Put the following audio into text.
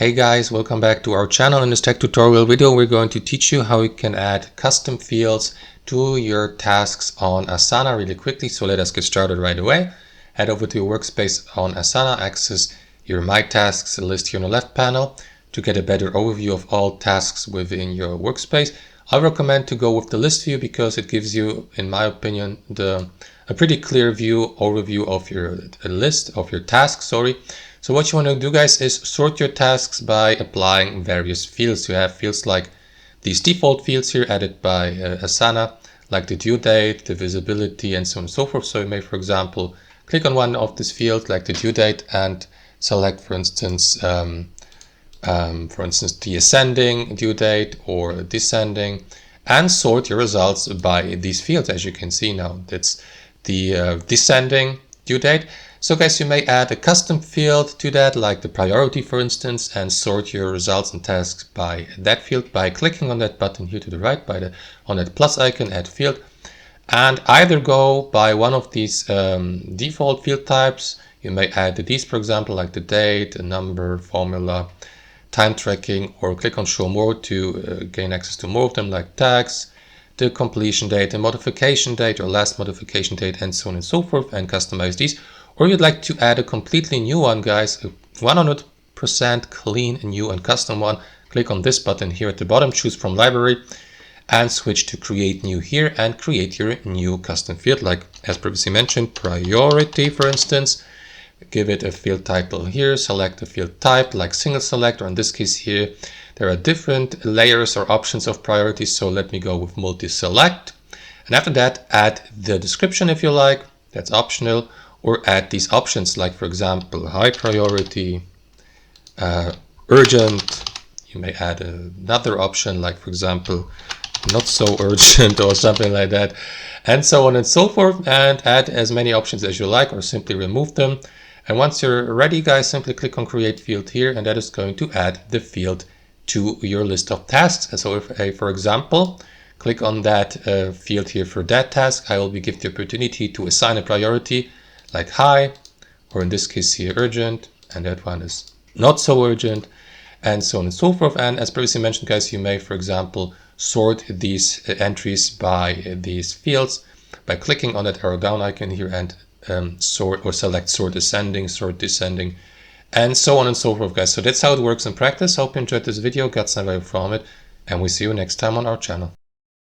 Hey guys, welcome back to our channel. In this tech tutorial video, we're going to teach you how you can add custom fields to your tasks on Asana really quickly. So let us get started right away. Head over to your workspace on Asana, access your My Tasks list here on the left panel to get a better overview of all tasks within your workspace. I recommend to go with the list view because it gives you, in my opinion, a pretty clear overview of your list of your tasks. So what you want to do, guys, is sort your tasks by applying various fields. You have fields like these default fields here added by Asana, like the due date, the visibility, and so on and so forth. So you may, for example, click on one of these fields like the due date and select, for instance, the ascending due date or descending, and sort your results by these fields. As you can see now, that's the descending due date. So guys, you may add a custom field to that, like the priority, for instance, and sort your results and tasks by that field by clicking on that button here to the right, on that plus icon, add field, and either go by one of these default field types. You may add these, for example, like the date, a number, formula, time tracking, or click on show more to gain access to more of them, like tags, the completion date, the modification date, or last modification date, and so on and so forth, and customize these. Or you'd like to add a completely new one, guys, a 100% clean, new and custom one. Click on this button here at the bottom, choose from library, and switch to create new here and create your new custom field, like as previously mentioned, priority, for instance. Give it a field title here, select a field type like single select, or in this case here, there are different layers or options of priorities. So let me go with multi-select. And after that, add the description if you like, that's optional. Or add these options like, for example, high priority, urgent. You may add another option like, for example, not so urgent or something like that, and so on and so forth, and add as many options as you like, or simply remove them. And once you're ready, guys, simply click on create field here, and that is going to add the field to your list of tasks. And so if I, for example, click on that field here for that task, I will be given the opportunity to assign a priority like high, or in this case here urgent, and that one is not so urgent, and so on and so forth. And as previously mentioned, guys, you may, for example, sort these entries by these fields by clicking on that arrow down icon here and sort or select sort ascending, sort descending, and so on and so forth, guys. So that's how it works in practice. Hope you enjoyed this video, got some value from it, and we'll see you next time on our channel.